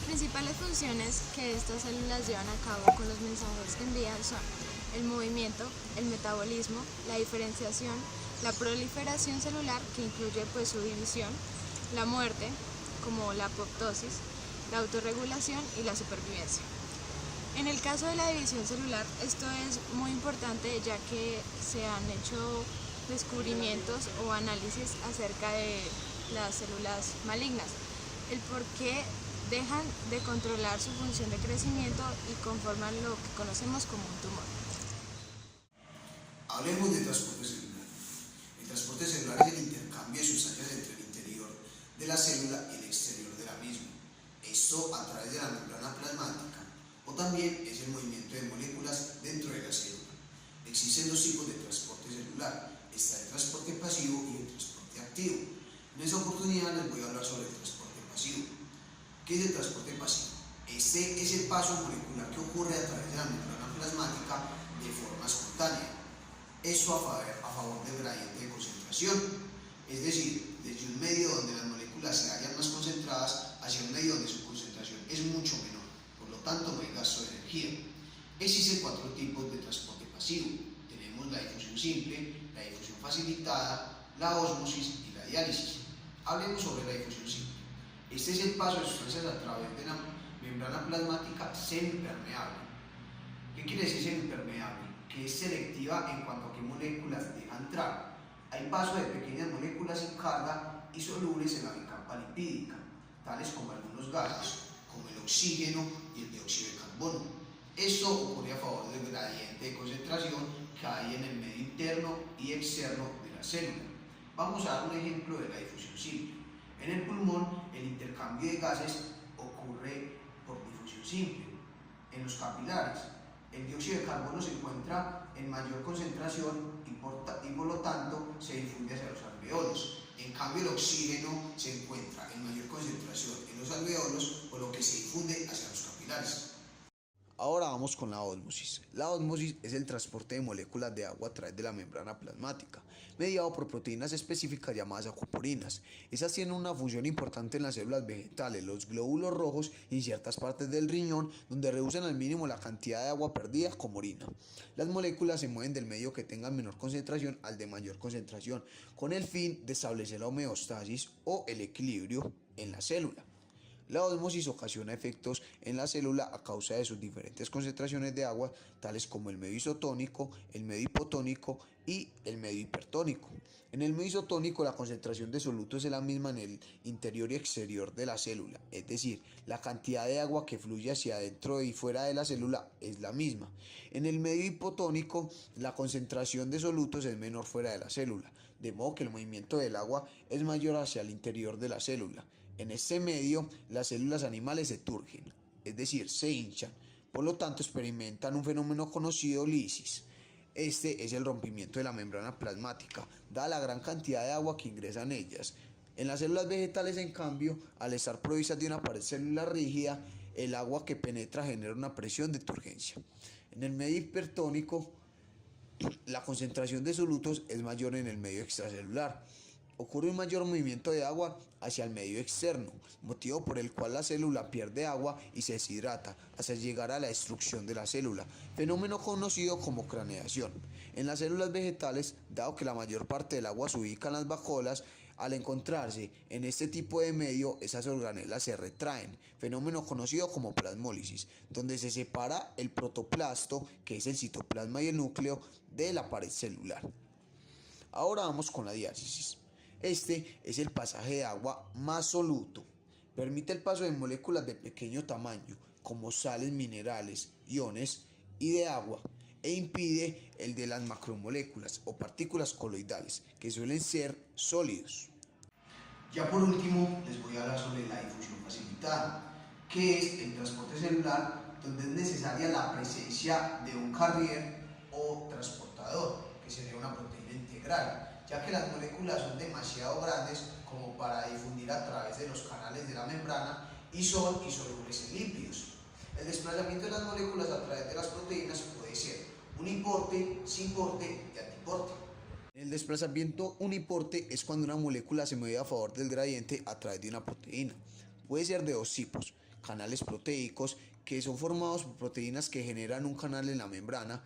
principales funciones que estas células llevan a cabo con los mensajes que envían son el movimiento, el metabolismo, la diferenciación, la proliferación celular, que incluye su división, la muerte, como la apoptosis, la autorregulación y la supervivencia. En el caso de la división celular, esto es muy importante ya que se han hecho descubrimientos o análisis acerca de las células malignas, el por qué dejan de controlar su función de crecimiento y conforman lo que conocemos como un tumor. Hablemos de transporte celular. El transporte celular es el intercambio de sustancias entre el interior de la célula y el exterior de la misma. Esto a través de la membrana plasmática, o también es el movimiento de moléculas dentro de la célula. Existen dos tipos de transporte celular. Está el transporte pasivo y el transporte activo. En esta oportunidad les voy a hablar sobre el transporte pasivo. ¿Qué es el transporte pasivo? Este es el paso molecular que ocurre a través de la membrana plasmática de forma espontánea. Esto a favor del gradiente de concentración, es decir, desde un medio donde las moléculas se hallan más concentradas hacia un medio donde su concentración es mucho menor, por lo tanto no hay gasto de energía. Existen cuatro tipos de transporte pasivo. Tenemos la difusión simple, la difusión facilitada, la ósmosis y la diálisis. Hablemos sobre la difusión simple. Este es el paso de sustancias a través de la membrana plasmática semipermeable. ¿Qué quiere decir semipermeable? Que es selectiva en cuanto a qué moléculas deja entrar. Hay paso de pequeñas moléculas sin carga y solubles en la bicapa lipídica, tales como algunos gases, como el oxígeno y el dióxido de carbono. Esto ocurre a favor del gradiente de concentración que hay en el medio interno y externo de la célula. Vamos a dar un ejemplo de la difusión simple. En el pulmón, el intercambio de gases ocurre por difusión simple. En los capilares, el dióxido de carbono se encuentra en mayor concentración y por lo tanto se difunde hacia los alveolos. En cambio, el oxígeno se encuentra en mayor concentración en los alveolos, por lo que se difunde hacia los capilares. Ahora vamos con la ósmosis. La ósmosis es el transporte de moléculas de agua a través de la membrana plasmática, mediado por proteínas específicas llamadas acuaporinas. Esas tienen una función importante en las células vegetales, los glóbulos rojos y en ciertas partes del riñón, donde reducen al mínimo la cantidad de agua perdida como orina. Las moléculas se mueven del medio que tenga menor concentración al de mayor concentración, con el fin de establecer la homeostasis o el equilibrio en la célula. La ósmosis ocasiona efectos en la célula a causa de sus diferentes concentraciones de agua, tales como el medio isotónico, el medio hipotónico y el medio hipertónico. En el medio isotónico, la concentración de solutos es la misma en el interior y exterior de la célula, es decir, la cantidad de agua que fluye hacia adentro y fuera de la célula es la misma. En el medio hipotónico, la concentración de solutos es menor fuera de la célula, de modo que el movimiento del agua es mayor hacia el interior de la célula. En este medio, las células animales se turgen, es decir, se hinchan, por lo tanto experimentan un fenómeno conocido lisis. Este es el rompimiento de la membrana plasmática, dada la gran cantidad de agua que ingresa en ellas. En las células vegetales, en cambio, al estar provistas de una pared celular rígida, el agua que penetra genera una presión de turgencia. En el medio hipertónico, la concentración de solutos es mayor en el medio extracelular. Ocurre un mayor movimiento de agua hacia el medio externo, motivo por el cual la célula pierde agua y se deshidrata hasta llegar a la destrucción de la célula, fenómeno conocido como craneación. En las células vegetales, dado que la mayor parte del agua se ubica en las vacuolas, al encontrarse en este tipo de medio, esas organelas se retraen, fenómeno conocido como plasmólisis, donde se separa el protoplasto, que es el citoplasma y el núcleo, de la pared celular. Ahora vamos con la diálisis. Este es el pasaje de agua más soluto. Permite el paso de moléculas de pequeño tamaño, como sales minerales, iones y de agua, e impide el de las macromoléculas o partículas coloidales, que suelen ser sólidos. Ya por último, les voy a hablar sobre la difusión facilitada, que es el transporte celular donde es necesaria la presencia de un carrier o transportador, que sería una proteína integral, ya que las moléculas son demasiado grandes como para difundir a través de los canales de la membrana y son insolubles en lípidos. El desplazamiento de las moléculas a través de las proteínas puede ser uniporte, sinporte y antiporte. El desplazamiento uniporte es cuando una molécula se mueve a favor del gradiente a través de una proteína. Puede ser de dos tipos: canales proteicos, que son formados por proteínas que generan un canal en la membrana,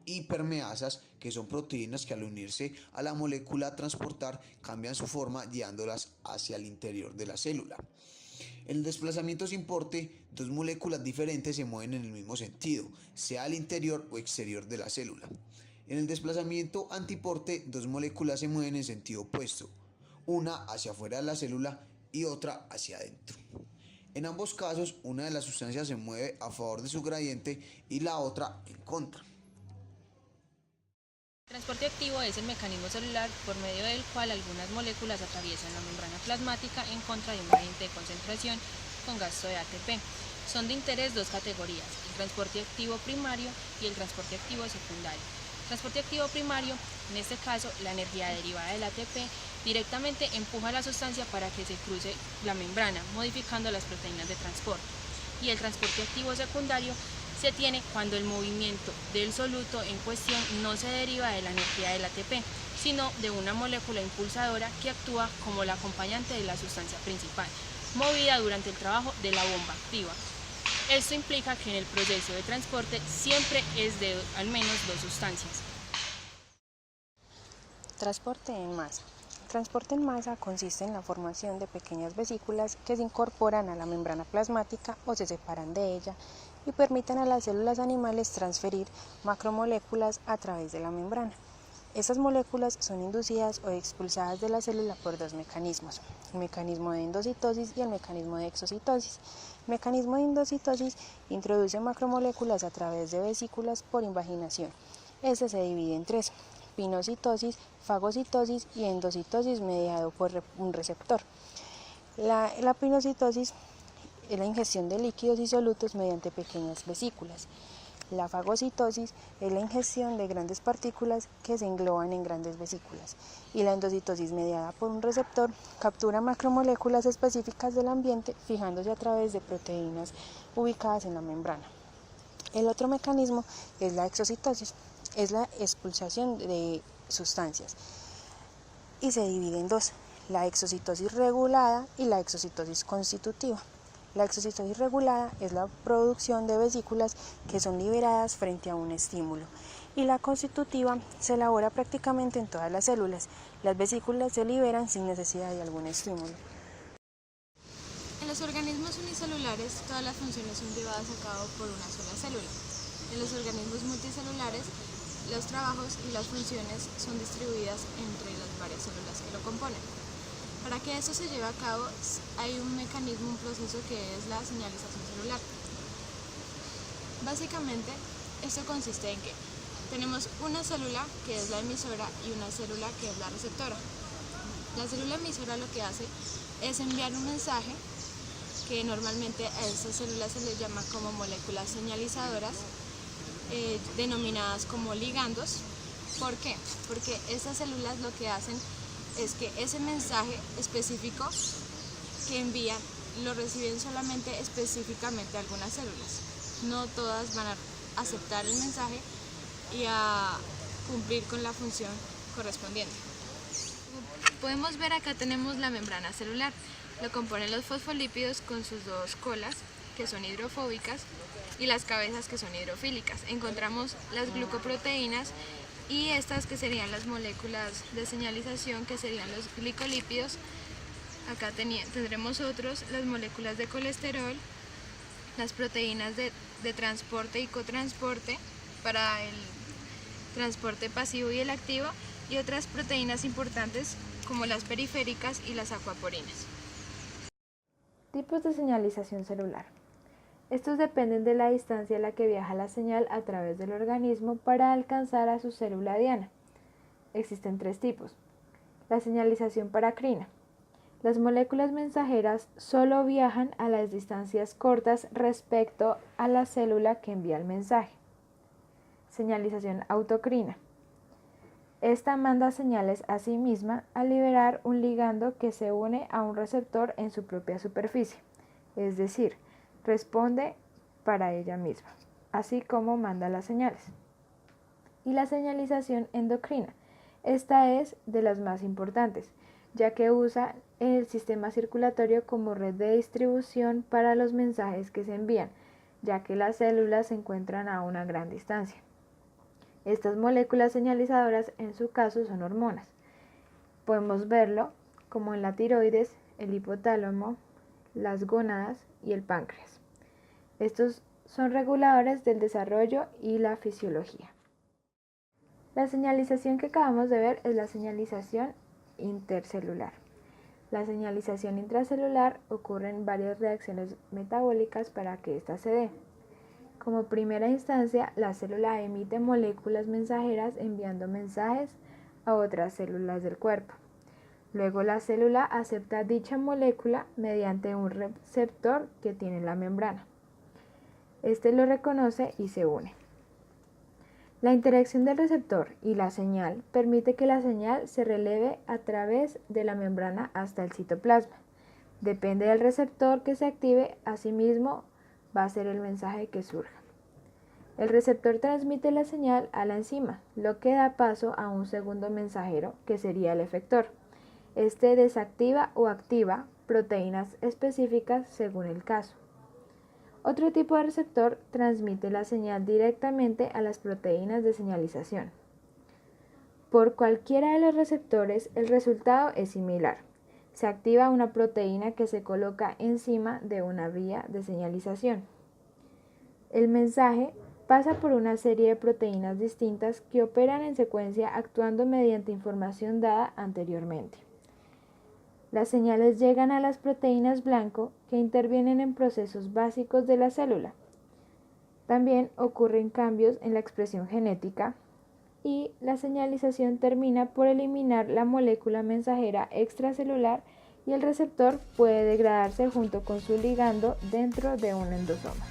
y hipermeasas, que son proteínas que al unirse a la molécula a transportar cambian su forma guiándolas hacia el interior de la célula. En el desplazamiento sin porte, dos moléculas diferentes se mueven en el mismo sentido, sea al interior o exterior de la célula. En el desplazamiento antiporte, dos moléculas se mueven en sentido opuesto, una hacia afuera de la célula y otra hacia adentro. En ambos casos, una de las sustancias se mueve a favor de su gradiente y la otra en contra. El transporte activo es el mecanismo celular por medio del cual algunas moléculas atraviesan la membrana plasmática en contra de un gradiente de concentración con gasto de ATP. Son de interés dos categorías, el transporte activo primario y el transporte activo secundario. El transporte activo primario, en este caso la energía derivada del ATP, directamente empuja a la sustancia para que se cruce la membrana, modificando las proteínas de transporte. Y el transporte activo secundario se tiene cuando el movimiento del soluto en cuestión no se deriva de la energía del ATP, sino de una molécula impulsadora que actúa como la acompañante de la sustancia principal, movida durante el trabajo de la bomba activa. Esto implica que en el proceso de transporte siempre es de al menos dos sustancias. Transporte en masa. El transporte en masa consiste en la formación de pequeñas vesículas que se incorporan a la membrana plasmática o se separan de ella y permiten a las células animales transferir macromoléculas a través de la membrana. Estas moléculas son inducidas o expulsadas de la célula por dos mecanismos, el mecanismo de endocitosis y el mecanismo de exocitosis. El mecanismo de endocitosis introduce macromoléculas a través de vesículas por invaginación. Este se divide en tres: pinocitosis, fagocitosis y endocitosis mediado por un receptor. La pinocitosis es la ingestión de líquidos y solutos mediante pequeñas vesículas. La fagocitosis es la ingestión de grandes partículas que se engloban en grandes vesículas. Y la endocitosis mediada por un receptor captura macromoléculas específicas del ambiente fijándose a través de proteínas ubicadas en la membrana. El otro mecanismo es la exocitosis, es la expulsación de sustancias y se divide en dos: la exocitosis regulada y la exocitosis constitutiva. La exocitosis regulada es la producción de vesículas que son liberadas frente a un estímulo, y la constitutiva se elabora prácticamente en todas las células. Las vesículas se liberan sin necesidad de algún estímulo. En los organismos unicelulares, todas las funciones son llevadas a cabo por una sola célula. En los organismos multicelulares, los trabajos y las funciones son distribuidas entre las varias células que lo componen. Para que esto se lleve a cabo, hay un mecanismo, un proceso que es la señalización celular. Básicamente, esto consiste en que tenemos una célula que es la emisora y una célula que es la receptora. La célula emisora lo que hace es enviar un mensaje que normalmente a estas células se les llama como moléculas señalizadoras, denominadas como ligandos. ¿Por qué? Porque estas células lo que hacen es que ese mensaje específico que envían lo reciben solamente específicamente algunas células. No todas van a aceptar el mensaje y a cumplir con la función correspondiente. Podemos ver acá tenemos la membrana celular. Lo componen los fosfolípidos con sus dos colas, que son hidrofóbicas, y las cabezas, que son hidrofílicas. Encontramos las glucoproteínas y estas, que serían las moléculas de señalización, que serían los glicolípidos. Acá tendremos las moléculas de colesterol, las proteínas de transporte y cotransporte para el transporte pasivo y el activo, y otras proteínas importantes como las periféricas y las acuaporinas. Tipos de señalización celular. Estos dependen de la distancia a la que viaja la señal a través del organismo para alcanzar a su célula diana. Existen tres tipos. La señalización paracrina. Las moléculas mensajeras solo viajan a las distancias cortas respecto a la célula que envía el mensaje. Señalización autocrina. Esta manda señales a sí misma al liberar un ligando que se une a un receptor en su propia superficie, es decir, responde para ella misma, así como manda las señales. Y la señalización endocrina. Esta es de las más importantes. ya que usa el sistema circulatorio como red de distribución para los mensajes que se envían, ya que las células se encuentran a una gran distancia. Estas moléculas señalizadoras en su caso son hormonas. Podemos verlo como en la tiroides, el hipotálamo, las gónadas y el páncreas. Estos son reguladores del desarrollo y la fisiología. La señalización que acabamos de ver es la señalización intercelular. La señalización intracelular ocurre en varias reacciones metabólicas para que ésta se dé. Como primera instancia, la célula emite moléculas mensajeras enviando mensajes a otras células del cuerpo. Luego la célula acepta dicha molécula mediante un receptor que tiene la membrana. Este lo reconoce y se une. La interacción del receptor y la señal permite que la señal se releve a través de la membrana hasta el citoplasma. Depende del receptor que se active, asimismo va a ser el mensaje que surja. El receptor transmite la señal a la enzima, lo que da paso a un segundo mensajero, que sería el efector. Este desactiva o activa proteínas específicas según el caso. Otro tipo de receptor transmite la señal directamente a las proteínas de señalización. Por cualquiera de los receptores, el resultado es similar. Se activa una proteína que se coloca encima de una vía de señalización. El mensaje pasa por una serie de proteínas distintas que operan en secuencia actuando mediante información dada anteriormente. Las señales llegan a las proteínas blanco que intervienen en procesos básicos de la célula. También ocurren cambios en la expresión genética y la señalización termina por eliminar la molécula mensajera extracelular y el receptor puede degradarse junto con su ligando dentro de un endosoma.